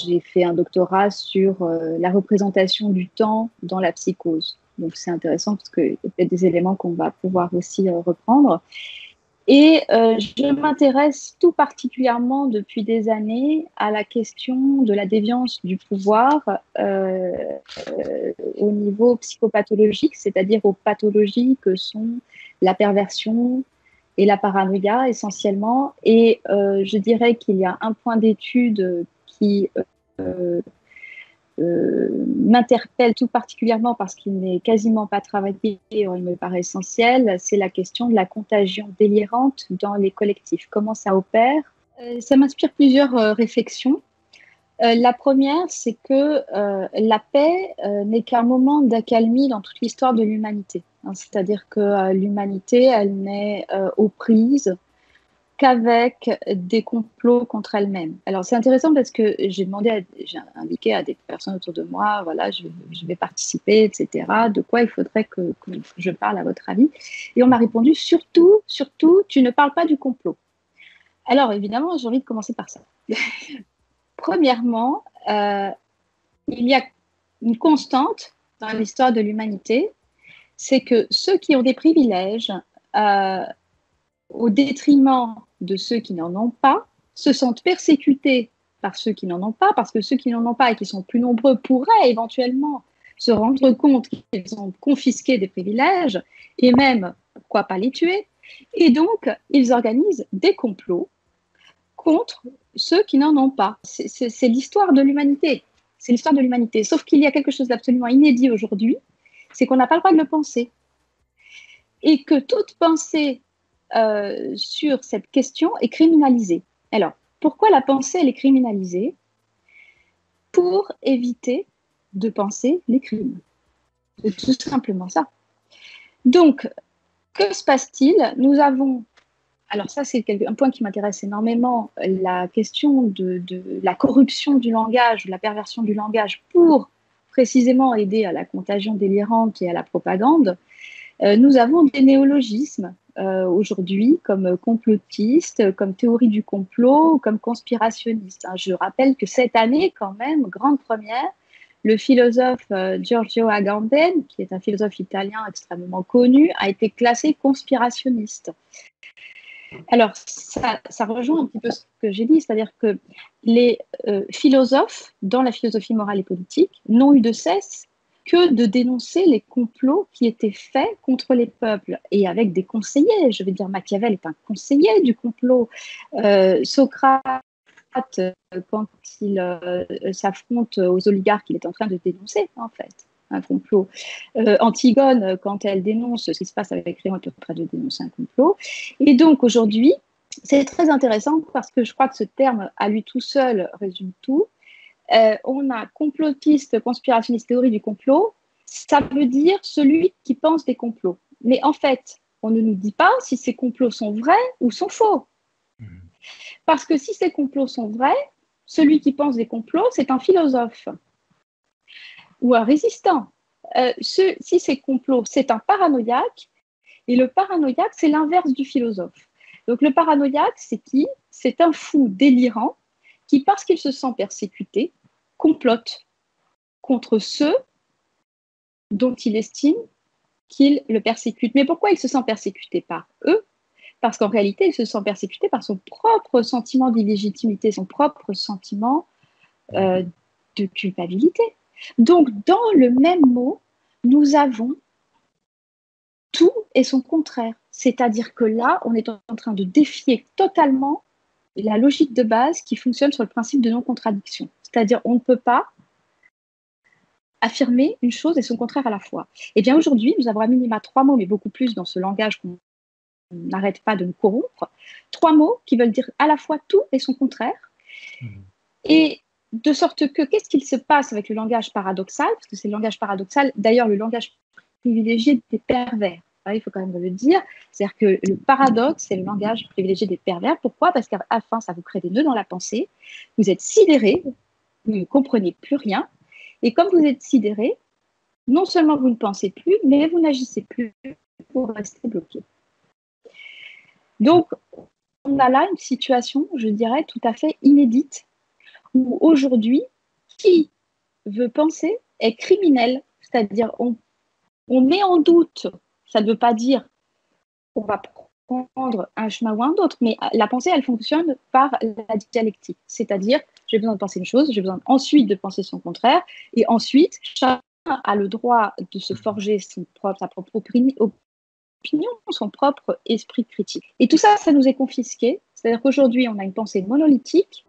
j'ai fait un doctorat sur la représentation du temps dans la psychose. Donc, c'est intéressant parce qu'il y a peut-être des éléments qu'on va pouvoir aussi reprendre. Et je m'intéresse tout particulièrement depuis des années à la question de la déviance du pouvoir au niveau psychopathologique, c'est-à-dire aux pathologies que sont la perversion et la paranoïa essentiellement. Et je dirais qu'il y a un point d'étude qui m'interpelle tout particulièrement parce qu'il n'est quasiment pas travaillé, il me paraît essentiel, c'est la question de la contagion délirante dans les collectifs. Comment ça opère? Ça m'inspire plusieurs réflexions. La première, c'est que la paix n'est qu'un moment d'accalmie dans toute l'histoire de l'humanité. Hein, c'est-à-dire que l'humanité, elle n'est aux prises qu'avec des complots contre elle-même. Alors c'est intéressant parce que j'ai indiqué à des personnes autour de moi, voilà, je vais participer, etc. De quoi il faudrait que je parle à votre avis? Et on m'a répondu, surtout, tu ne parles pas du complot. Alors évidemment, j'ai envie de commencer par ça. Premièrement, il y a une constante dans l'histoire de l'humanité, c'est que ceux qui ont des privilèges, au détriment de ceux qui n'en ont pas, se sentent persécutés par ceux qui n'en ont pas, parce que ceux qui n'en ont pas et qui sont plus nombreux pourraient éventuellement se rendre compte qu'ils ont confisqué des privilèges et même, pourquoi pas les tuer. Et donc, ils organisent des complots contre ceux qui n'en ont pas. C'est l'histoire de l'humanité. C'est l'histoire de l'humanité. Sauf qu'il y a quelque chose d'absolument inédit aujourd'hui, c'est qu'on n'a pas le droit de le penser. Et que toute pensée sur cette question est criminalisée. Alors, pourquoi la pensée, elle est criminalisée? Pour éviter de penser les crimes. C'est tout simplement ça. Donc, que se passe-t-il? Nous avons, alors ça c'est un point qui m'intéresse énormément, la question de la corruption du langage, de la perversion du langage pour précisément aider à la contagion délirante et à la propagande. Nous avons des néologismes aujourd'hui comme complotiste, comme théorie du complot, comme conspirationniste. Je rappelle que cette année, quand même, grande première, le philosophe Giorgio Agamben, qui est un philosophe italien extrêmement connu, a été classé conspirationniste. Alors, ça rejoint un petit peu ce que j'ai dit, c'est-à-dire que les philosophes, dans la philosophie morale et politique, n'ont eu de cesse que de dénoncer les complots qui étaient faits contre les peuples, et avec des conseillers. Je veux dire, Machiavel est un conseiller du complot. Socrate, quand il s'affronte aux oligarques, il est en train de dénoncer, en fait, un complot. Antigone, quand elle dénonce ce qui se passe avec Créon, est en train de dénoncer un complot. Et donc, aujourd'hui, c'est très intéressant parce que je crois que ce terme, à lui tout seul, résume tout. On a complotiste, conspirationniste, théorie du complot. Ça veut dire celui qui pense des complots. Mais en fait, on ne nous dit pas si ces complots sont vrais ou sont faux. Parce que si ces complots sont vrais, celui qui pense des complots, c'est un philosophe ou un résistant. Si ces complots, c'est un paranoïaque, et le paranoïaque, c'est l'inverse du philosophe. Donc le paranoïaque, c'est qui? C'est un fou délirant qui, parce qu'il se sent persécuté, complote contre ceux dont il estime qu'il le persécute. Mais pourquoi il se sent persécuté par eux? Parce qu'en réalité, il se sent persécuté par son propre sentiment d'illégitimité, son propre sentiment de culpabilité. Donc, dans le même mot, nous avons tout et son contraire. C'est-à-dire que là, on est en train de défier totalement la logique de base qui fonctionne sur le principe de non-contradiction. C'est-à-dire, on ne peut pas affirmer une chose et son contraire à la fois. Et bien aujourd'hui, nous avons à minima 3 mots, mais beaucoup plus dans ce langage qu'on n'arrête pas de nous corrompre, 3 mots qui veulent dire à la fois tout et son contraire. Et de sorte que, qu'est-ce qu'il se passe avec le langage paradoxal? Parce que c'est le langage paradoxal, d'ailleurs le langage privilégié des pervers. Il faut quand même le dire. C'est-à-dire que le paradoxe, c'est le langage privilégié des pervers. Pourquoi? Parce qu'à la fin, ça vous crée des nœuds dans la pensée. Vous êtes sidéré, vous ne comprenez plus rien. Et comme vous êtes sidéré, non seulement vous ne pensez plus, mais vous n'agissez plus pour rester bloqué. Donc, on a là une situation, je dirais, tout à fait inédite, où aujourd'hui, qui veut penser est criminel. C'est-à-dire, on met en doute, ça ne veut pas dire qu'on va prendre un chemin ou un autre, mais la pensée, elle fonctionne par la dialectique. C'est-à-dire, j'ai besoin de penser une chose, j'ai besoin ensuite de penser son contraire, et ensuite, chacun a le droit de se forger sa propre opinion, son propre esprit critique. Et tout ça, ça nous est confisqué. C'est-à-dire qu'aujourd'hui, on a une pensée monolithique